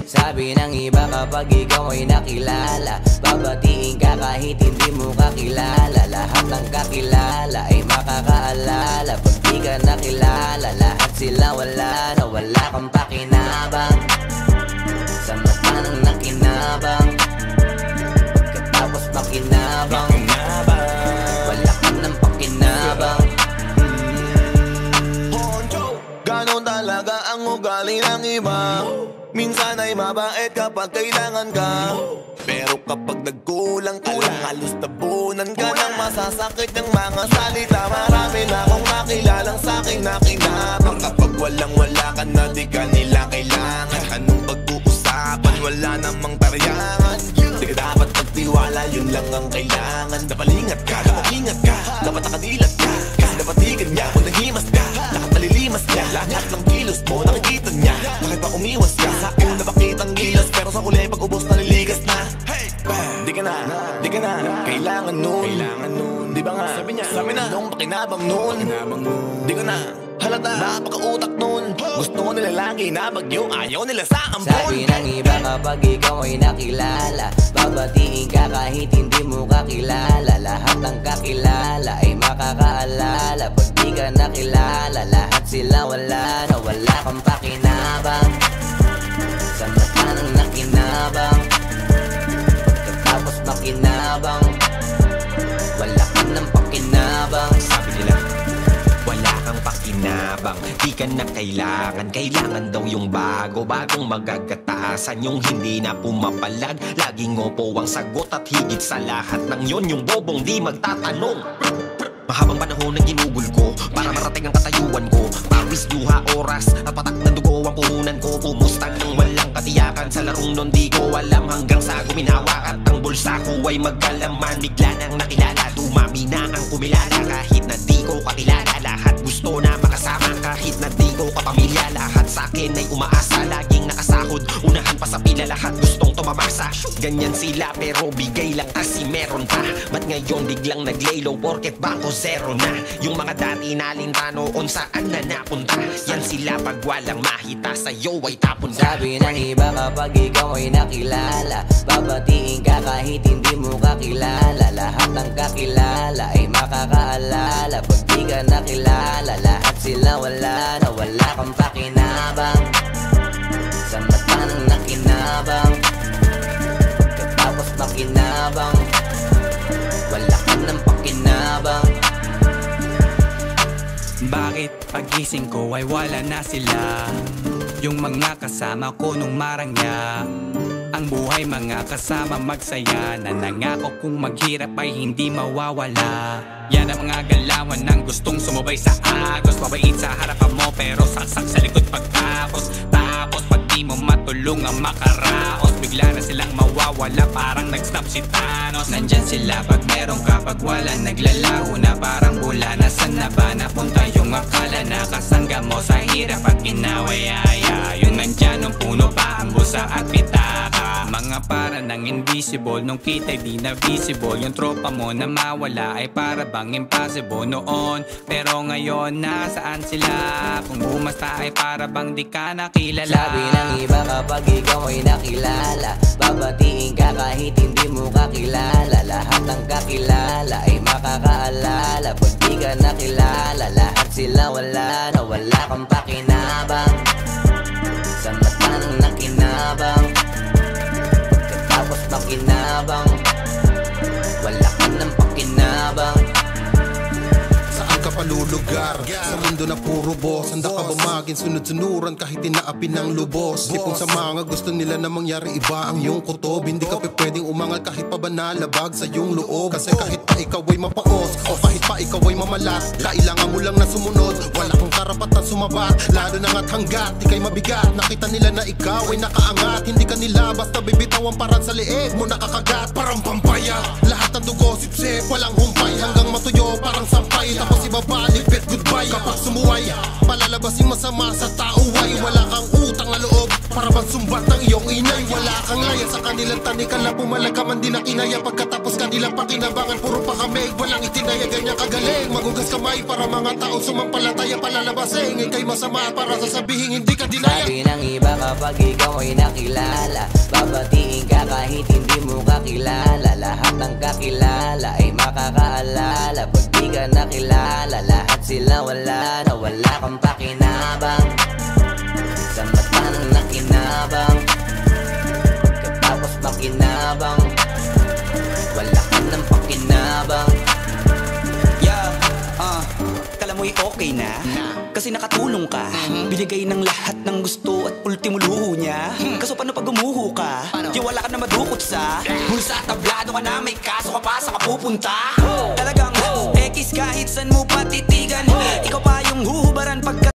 Sabi ng iba kapag ikaw ay nakilala, babatiin ka kahit hindi mo kakilala. Lahat ng kakilala ay makakaalala. Pag di ka nakilala, lahat sila wala na wala kang pakinabang. Sa mata ng nakinabang, pagkatapos makinabang, wala ka ng pakinabang. Ganon talaga ang ugali ng iba. Minsan ay mabait kapag kailangan ka, pero kapag nagkulang ka lang, halos tabunan ka ng masasakit ng mga salita. Marami na akong nakilalang sa'king nakinabang. Kapag walang-wala ka na, di ka nila kailangan. Anong pag-uusapan, wala namang tarayangan. Di ka dapat magtiwala, yun lang ang kailangan. Dapat ingat ka, dapat ingat ka, dapat nakadilat ka. Kasi dapat higan niya, kung nahimas ka, nakatalilimas niya. Lahat ng kilos mo, nakikita niya. Bakit pa umiwas ka? Sa una bakitang gilas, pero sa huli pag ubos naliligas na. Di ka na, di ka na kailangan nun. Di ba nga, sabi niya, sabi na nung pakinabang nun. Di ka na halata, napaka-utak nun. Gusto mo nila lagi na bagyo, ayaw nila sa ampon. Sabi ng iba kapag ikaw ay nakilala, babatiin ka kahit hindi mo kakilala. Lahat ng kakilala ay makakaalala. Pag di ka nakilala, lahat sila wala na wala kang pakinabang. Sa mata ng nakinabang, pagkatapos makinabang, wala ka ng pakinabang. Sabi nila, wala kang pakinabang, di ka na kailangan. Kailangan daw yung bago, bagong magagatasan, yung hindi na pumapalag. Laging opo ang sagot at higit sa lahat ng yon, yung bobong di magtatanong. Mahabang panahon ang ginugol ko para marating ang katayuan ko. Pawis, luha, oras at patak ng dugo ang puhunan ko. Pumustang ng walang katiyakan sa larong nun di ko alam. Hanggang sa guminhawa at ang bulsa ko ay magkalaman. Bigla nang nakilala, dumami na ang kumilala. Kahit na di ko kakilala, lahat gusto na makasama. Kahit na di ko kapamilya, lahat sa akin ay umaasa. Laging nakasahod, unahan pa sa pila, lahat gustong tumamasa. Ganyan sila pero bigay lang kasi meron pa. Ba't ngayon biglang nag-laylow porket bangko zero na? Yung mga dati nalinta noon saan na napunta? Yan sila pag walang mahita sa'yo ay tapon ka. Sabi ng iba kapag ikaw ay nakilala, babatiin ka kahit hindi mo kakilala. Lahat ng kakilala ay makakaalala. Pag di ka nakilala, lahat sila wala na wala kang pakinabang. Sa mata ng nakinabang, pagkatapos makinabang, wala ka ng pakinabang. Bakit pagising ko ay wala na sila? Yung mga kasama ko nung marangya. Ang buhay mga kasama magsaya, na nangako kung maghirap ay hindi mawawala. Yan ang mga galawan ng gustong sumubay sa agos. Mabait sa harapan mo pero saksak sa likod pagtapos. Tapos pag di mo matulungang makaraos, bigla na silang mawawala parang nag-snap si Thanos. Nandyan sila pag meron ka, pag wala naglalaho na parang bula. Nasaan na ba napunta yung akala na kasangga mo sa hirap at kinawayaya? Yung nandyan nung puno pa ang busa at pitaka. Mga para ng invisible, nung kita'y di na visible. Yung tropa mo na mawala ay para bang impossible noon. Pero ngayon nasaan sila? Kung bumasta ay para bang di ka nakilala. Sabi ng iba kapag ikaw ay nakilala, babatiin ka kahit hindi mo kakilala. Lahat ng kakilala ay makakaalala. Pag di ka nakilala, lahat sila wala na wala kang pakinabang. Sa mata ng nakinabang, pagkatapos makinabang, wala ka ng pakinabang. Saan ka palulugar? Sa mundo na puro boss. Handa ka ba maging sunod-sunuran kahit tinaapi ng lubos? Tipong sa mga gusto nila na mangyari iba ang iyong kutob. Hindi ka pwedeng umangal kahit pa ba nalabag sa iyong loob. Kasi kahit pa ikaw ay mapaos o kahit pa ikaw ay mamalat, kailangan mo lang na sumunod. Wala kang karapatan sumabat, lalo na nga't hanggat di kay mabigat. Nakita nila na ikaw ay nakaangat, hindi ka nila basta bibitawan parang sa leeg mo nakakagat. Parang pampaya, lahat ng dugo sipsip, walang humpay. Hanggang matuyo parang sampay, tapos ibabalik bet goodbye. Kapag sumuway, palalabas yung masama sa tao ay wala kang utang na loob. Para bang sumbat ng iyong inay, wala kang laya sa kanilang tanikal na pumalag ka man di na kinaya. Pagkatapos kanilang pakinabangan, puro pa kami walang itinaya, ganyan kagaling. Magugas kamay para mga tao sumampalataya, palalabasing ikay masama para sasabihin hindi ka dinaya. Sabi ng iba kapag ikaw ay nakilala, babatiin ka kahit hindi mo kakilala. Lahat ng kakilala ay makakaalala. Pag di ka nakilala, lahat sila wala na. Wala kang pakinabang sa mata ng nakinabang. Pagkatapos makinabang, wala ka ng pakinabang. Kala mo'y okay na kasi nakatulong ka. Binigay ng lahat ng gusto at ultimo luho niya. Kaso paano pag umuho ka? Di wala ka na madukot sa bulsa, tablado ka na, may kaso ka pa sa kapupunta. Talagang X kahit san mo patitigan, ikaw pa yung huhubaran pagka